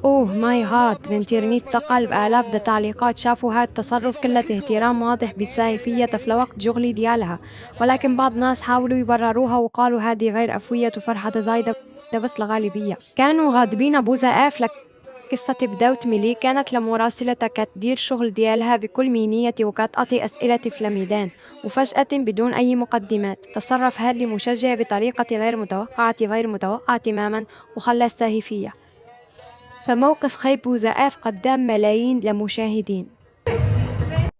اوه ماي هات 200 قلب آلاف د تعليقات شافوا هاد التصرف كله اهتمام واضح بالسافية في الوقت شغلي ديالها، ولكن بعض ناس حاولوا يبرروها وقالوا هذه غير أفوية وفرحة زايدة بس الغالبية كانوا غاضبين بوزا آف. قصة بداوة ميلي كانت لمراسلة كتدير شغل ديالها بكل مينية وكتعطي أسئلة في الميدان، وفجأة بدون أي مقدمات تصرف هاد المشجع بطريقة غير متوقعة تماما وخلى السهيفية فموقف خيب وزعاف قدام ملايين المشاهدين.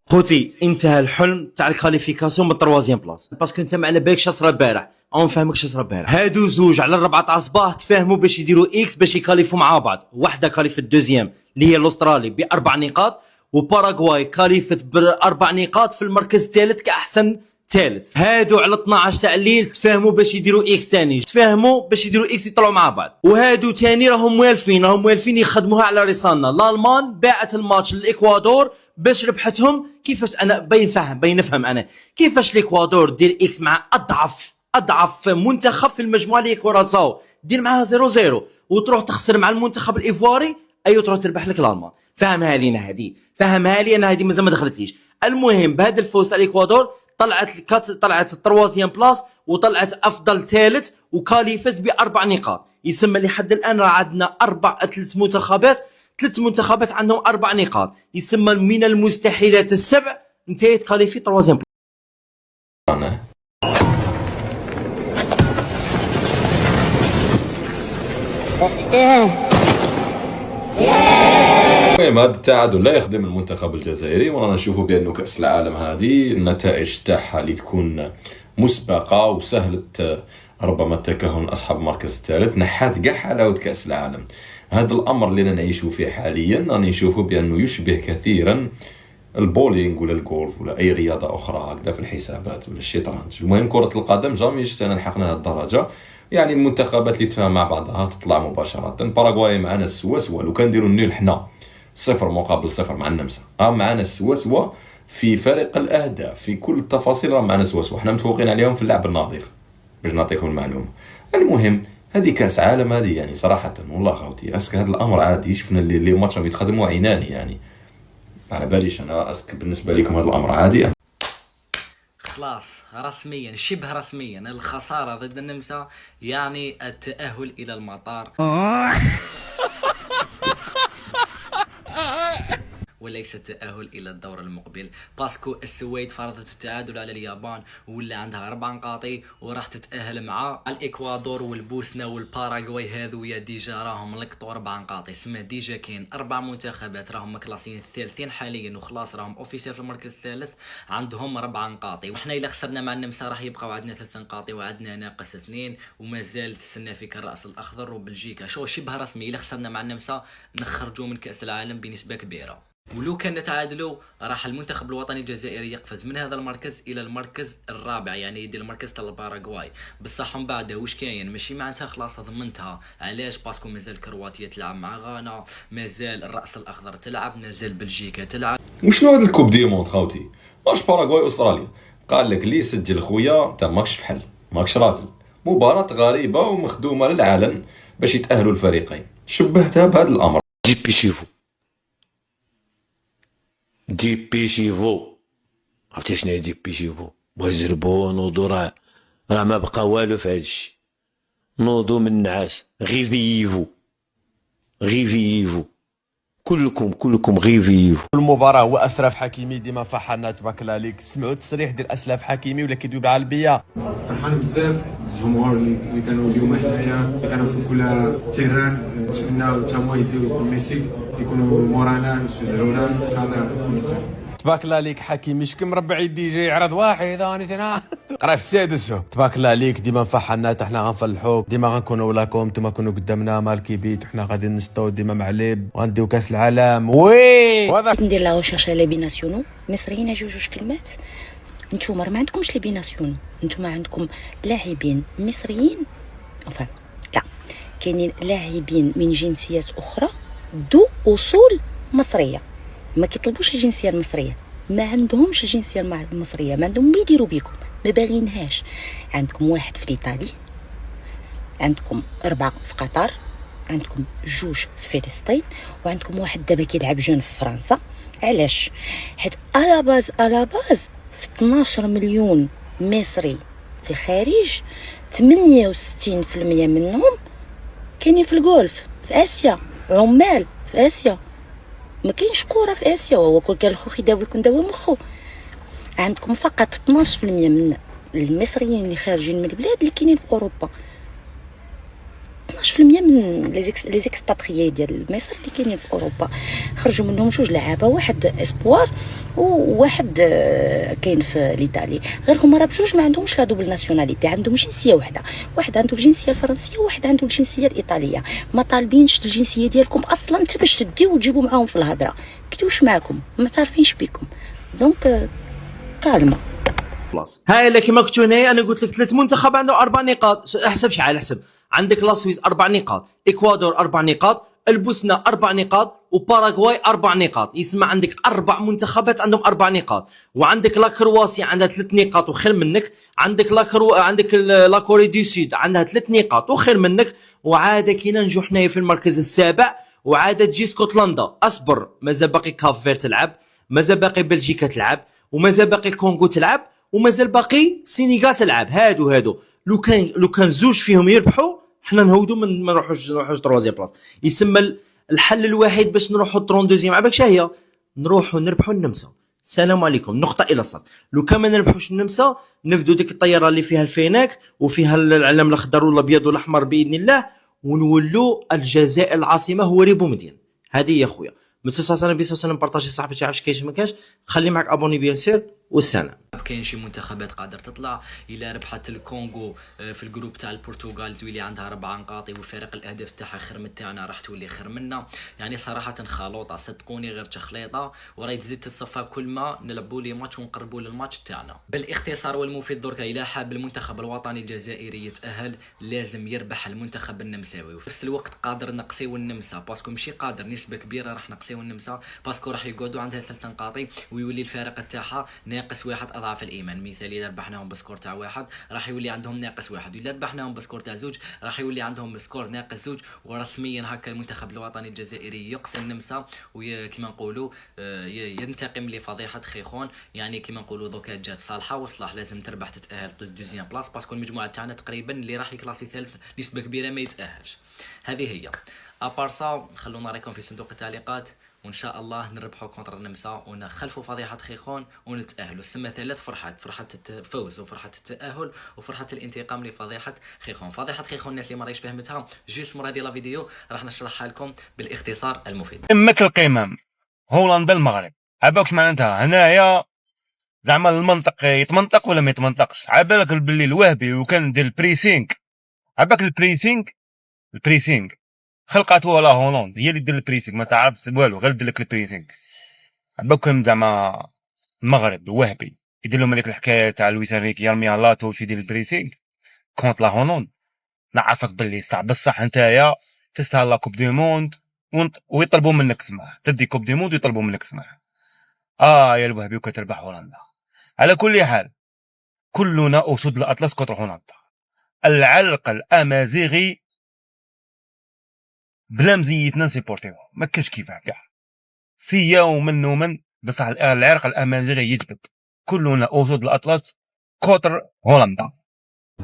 خوتي انتهى الحلم تاع الكاليفيكاسيون من التروازيام بلاص باسكو انت ما على بالك شصرا البارح او نفهمك شصرا البارح. هادو زوج على 4 تاع الصباح تفاهموا باش يديروا اكس باش يكاليفوا مع بعض. واحده كاليف الدوزيام اللي هي الاسترالي باربع نقاط، وباراغواي كاليفت باربع نقاط في المركز الثالث كاحسن ثالث. هادو على 12 تاع الليل تفاهموا باش يديروا اكس ثاني، تفاهموا باش يديروا اكس يطلعوا مع بعض. وهادو ثاني راهم موالفين يخدموها على رصاننا. الالمان باعت الماتش للاكوادور باش ربحتهم. كيفاش انا باين نفهم انا كيفاش الاكوادور دير اكس مع اضعف منتخب في المجموعه اللي هي كوراساو، دير معاها 0-0 وتروح تخسر مع المنتخب الايفواري، ايوه تروح تربح لك الالمان. فهمها لينا هذه، فهمها لي انا هذه مازال ما دخلتليش. المهم بهذا الفوز تاع الاكوادور طلعت التروازيام بلاص وطلعت افضل ثالث وكاليفت باربع نقاط. يسمى لحد الان راه عندنا ثلاث منتخبات عندهم اربع نقاط. يسمى من المستحيلات السبع انت تكاليفي تروازيام بلاص. المهم هذا التعادل لا يخدم المنتخب الجزائري، ورانا نشوفوا بأنه كأس العالم هذه النتائج تاعها اللي تكون مسبقة وسهلة ربما التكهن أصحاب المركز الثالث نحات كاع حلاوة كأس العالم. هذا الأمر اللي نعيشوا فيه حاليا راني نشوفه بأنه يشبه كثيرا البولينغ ولا الجولف ولا أي رياضة أخرى هكذا في الحسابات ولا الشطرنج. المهم كرة القدم جامي شتنا لحقنا هذه الدرجة، يعني المنتخبات اللي تفهم مع بعضها تطلع مباشرة. باراغواي معنا السوا لو كان نديروا النيل حنا 0 مقابل 0 مع النمسا، معنا سوا في فرق الأهداف في كل التفاصيل، راه معنا سوا حنا متفوقين عليهم في اللعب النظيف باش نعطيكم المعلومة. المهم هذه كاس عالم هذه، يعني صراحة والله خاوتي اسك هذا الأمر عادي. شفنا اللي ماتش يتخدموا عيناني، يعني على باليش انا اسك بالنسبة لكم هذا الأمر عادي. خلاص رسميا شبه رسميا الخسارة ضد النمسا يعني التأهل إلى المطار وليس التأهل إلى الدور المقبل، باسكو السويد فرضت التعادل على اليابان ولا عندها 4 نقاط وراح تتأهل مع الإكوادور والبوسنة والباراغواي. هذويا ديجا راهم لقطوا 4 نقاط. يسمى ديجا كاين 4 منتخبات راهم مكلاسين الثالثين حاليا وخلاص راهم اوفيسيال في المركز الثالث عندهم 4 نقاط. وحنا إلا خسرنا مع النمسا راح يبقاو عندنا 3 نقاط وعندنا ناقص 2 ومازال تستنى فيك الرأس الأخضر وبلجيكا. شو شبه رسمي إلا خسرنا مع النمسا نخرجوا من كأس العالم بنسبة كبيرة. ولو كان نتعادلوا راح المنتخب الوطني الجزائري يقفز من هذا المركز الى المركز الرابع، يعني يدير المركز تاع الباراغواي. بصح من بعد واش كاين ماشي معناتها خلاص ضمنتها. علاش؟ باسكو مازال كرواتيا تلعب مع غانا، مازال الراس الاخضر تلعب، مازال بلجيكا تلعب. وشنو هذا الكوب دي موند خاوتي؟ واش باراغواي واستراليا قال لك لي سجل خويا انت ماكش فحل ماكش راجل. مباراة غريبة ومخدومة للعلن باش يتأهلوا الفريقين. شبهتها بهذا الامر. دي بيشيفو دي بيشيفو عرفتي شنو هي دي بيشيفو؟ بغا يجربو نوضو راه ما بقى والو في هادشي. نوضو من النعاس غيفييفو كلكم غيفييفو. المباراة هو أسرف حكيمي ديما فرحنا تبارك الله عليك. سمعوا التصريح ديال أسرف حكيمي ولا كيدوي بالعربية؟ فرحان بزاف الجمهور اللي كانوا اليوم حنايا، اللي كانوا في كل تيران. نتمناو حتى هما يزيدوا في الميسي يكونوا مورانا يشجعونا ان شاء الله كل خير. تبارك الله عليك حكيمي شكون مربع يدي جاي يعرض واحد ثاني قرا في السادس. تبارك الله عليك ديما مفحنا حتى حنا غنفلحوك ديما غنكونوا ولاكم نتوما كونوا قدامنا مالكي بيت وحنا غادي نستو ديما معلب وغنديو كاس العالم. وي ندير لا ريشيرش على بي ناسيونو مصريين. اجيو جوج كلمات. نتوما ما عندكمش لي بي ناسيونو، نتوما عندكم لاعبين مصريين enfin لا كاينين لاعبين من جنسيات اخرى ذو اصول مصريه ما كيطلبوش الجنسيه المصريه، ما عندهمش الجنسيه المصريه، ما عندهم يديروا بيكم، ما باغينهاش. عندكم واحد في ايطالي، عندكم 4 في قطر، عندكم جوج في فلسطين، وعندكم واحد دابا كيلعب جون في فرنسا. علاش؟ حيت على باز في 12 مليون مصري في الخارج 68% منهم كاينين في الجولف في اسيا، عمال في اسيا. ما كاينش كره في اسيا، وهو كل كان الخوخ يداوي يكون داوي مخو. عندكم فقط 12% من المصريين اللي خارجين من البلاد اللي كاينين في اوروبا. 12% من لي زيكسباتريي ديال مصر اللي كاينين في اوروبا، خرجوا منهم جوج لعابه، واحد اسبوار وواحد كاين في الايطالي. غير هما راه بجوج ما عندهمش لا دوبل ناسيوناليتي، عندهم جنسيه واحده، واحد عنده الجنسيه الفرنسيه وواحد عنده الجنسيه الايطاليه. ما طالبينش الجنسيه ديالكم اصلا حتى باش تديو وتجيبوا معاهم في الهضره، كيدوش معاكم، ما تعرفينش بكم. دونك كالما خلاص. هاي اللي كما قلتوا هنايا انا قلت لك 3 منتخب عنده 4 نقاط. احسب شحال احسب. عندك لا سويس 4 نقاط، اكوادور 4 نقاط، البوسنه 4 نقاط، وباراغواي 4 نقاط. يسمى عندك 4 منتخبات عندهم 4 نقاط. وعندك لا كرواسيا عندها 3 نقاط وخير منك. عندك عندك لا كوري دي سود عندها 3 نقاط وخير منك. وعاد كي ننجو حنايا في المركز السابع، وعاد تجي اسكتلندا. اصبر، مازال باقي كافير تلعب، مازال باقي بلجيكا تلعب، ومازال باقي الكونغو تلعب، ومازال باقي السينيغال تلعب. هادو لو كان زوج فيهم يربحوا حنا نهودو ما نروحوش تروازيام بلاص. يسمى الحل الوحيد باش نروحوا 32 عباك شهيه، نروحوا نربحوا النمسا. السلام عليكم، نقطه الى الصد. لو كان ما نربحوش النمسا نفدوا ديك الطياره اللي فيها الفيناك وفيها العلم الاخضر والابيض والاحمر باذن الله، ونولوا الجزائر العاصمه هو ريبو مدين. هذه يا خويا ما تنساش انا بيس وسلام بارطاجي صاحبي تعرفش كاينش ما كاينش، خلي معك ابوني بيان سير والسلام. كاين شي منتخبات قادر تطلع. الى ربحت الكونغو في الجروب تاع البرتغال تولي عندها 4 نقاط، وفارق الاهداف تاعها خير من تاعنا راح تولي خير منا. يعني صراحه خلوطه، صدقوني غير تخليطه، وراهي تزيد تصفى كل ما نلعبوا لي ماتش ونقربوا للماتش تاعنا. بالاختصار والمفيد دركا الى حاب المنتخب الوطني الجزائري يتاهل لازم يربح المنتخب النمساوي، وفي نفس الوقت قادر نقصيو النمسا، باسكو ماشي قادر نسبه كبيره راح نقصيو النمسا، باسكو راح يقعدوا عندها 3 نقاط ويولي الفارق تاعها ناقص 1 اضعاف الايمان. مثال اذا ربحناهم بسكور تاع 1 راح يولي عندهم ناقص 1، واذا ربحناهم بسكور تاع 2 راح يولي عندهم سكور ناقص 2. ورسميا هكا المنتخب الوطني الجزائري يقصي النمسا، وكما نقولوا ينتقم لفضيحه خيخون. يعني كما نقولوا دوكا جات صالحه وصلاح لازم تربح تتاهل دوزيام بلاص، باسكو المجموعه تاعنا تقريبا اللي راح يكلاسي ثالث نسبه كبيره ما يتاهلش. هذه هي. ابارسا خلونا رايكم في صندوق التعليقات، وان شاء الله نربحوا كونتر النمسا ونخلفوا فضيحه خيخون ونتاهلوا. سما 3 فرحات، فرحه الفوز وفرحه التاهل وفرحه الانتقام لفضيحه خيخون. فضيحه خيخون الناس اللي ما راهيش فهمتها جوست مرة ديال لا فيديو راح نشرحها لكم بالاختصار المفيد. قمة القمم هولندا المغرب، عباك معناتها هنايا زعما المنطق يتمنطق ولا ما يتمنطقش. عبالك باللي الوهبي وكان دير البريسينغ، عباك البريسينغ خلقاتها لا هولندا، هي اللي دير البريسينغ، ما تعرفش والو غير دير لك البريسينغ. عباكم زعما المغرب الوهبي يدير لهم هذيك الحكايه تاع لويس انريكي يرميها لاتوش يدير البريسينغ كونت لا هولندا. نعرفك باللي صح بصح نتايا تستاهل لا كوب دي موند ويطلبوا منك سماح، تدي كوب دي موند ويطلبوا منك سماح. يا الوهبي وكتربح هولندا. على كل حال كلنا اسود الاطلس كونتر هولندا. العرق الامازيغي بلا مزيتنا نسيبورتيو ما كاش كيفاه كاع فيا ومن بصح العرق الامازيغي يجبد. كلنا اسود الاطلس كونتر هولندا.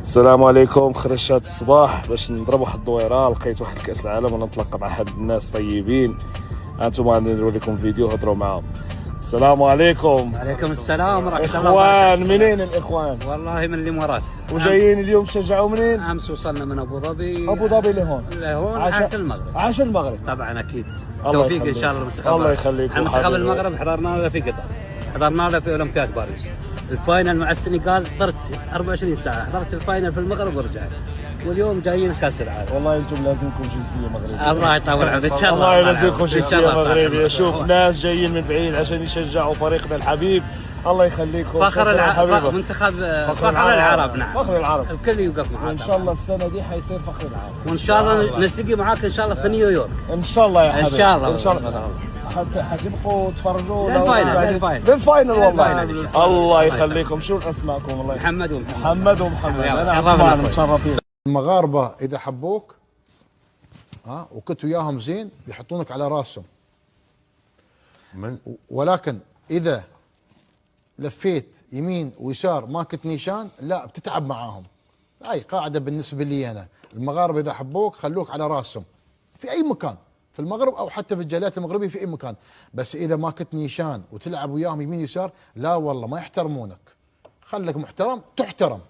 السلام عليكم، خرجت الصباح باش نضرب واحد الدويره، لقيت واحد كاس العالم ونتلاقى مع حد الناس طيبين. انتم غادي ندير لكم فيديو هضروا معاهم. السلام عليكم. وعليكم السلام ورحمه الله وبركاته. اخوان منين الاخوان؟ والله من الامارات. وجايين اليوم تشجعوا منين؟ امس وصلنا من ابو ظبي. ابو ظبي لهون؟ لهون عاش المغرب. عاش المغرب طبعا اكيد. توفيق ان شاء الله المنتخب. الله يخليكم. منتخب المغرب حضرنا له في قطر، حضرنا له في اولمبياد باريس، الفاينل مع السنغال صرت 24 ساعه، حضرت الفاينل في المغرب ورجعت، واليوم جايين كاس العالم. والله انتم لازمكم جنسيه مغربيه. الله يطول عمرك ان شاء الله. الله يلازمكم جنسيه مغربيه. شوف ناس جايين من بعيد عشان يشجعوا فريقنا الحبيب. الله يخليكم. فخر منتخب فخر العرب. نعم فخر العرب. الكل يوقف معاك. وان شاء الله السنه دي حيصير فخر العرب، وان شاء الله نلتقي معاك ان شاء الله في نيويورك ان شاء الله يا حبيبي. ان شاء الله ان شاء الله حتبقوا تفرجوا للفاينل والله. الله يخليكم. شو اسماءكم؟ الله محمد ومحمد. انا متشرفين. المغاربه اذا حبوك وكنت وياهم زين بيحطونك على راسهم. ولكن اذا لفيت يمين ويسار ما كنت نيشان لا بتتعب معاهم. هاي قاعده بالنسبه لي انا، المغاربه اذا حبوك خلوك على راسهم في اي مكان في المغرب او حتى في الجاليات المغربيه في اي مكان، بس اذا ما كنت نيشان وتلعب وياهم يمين يسار لا والله ما يحترمونك. خلك محترم تحترم.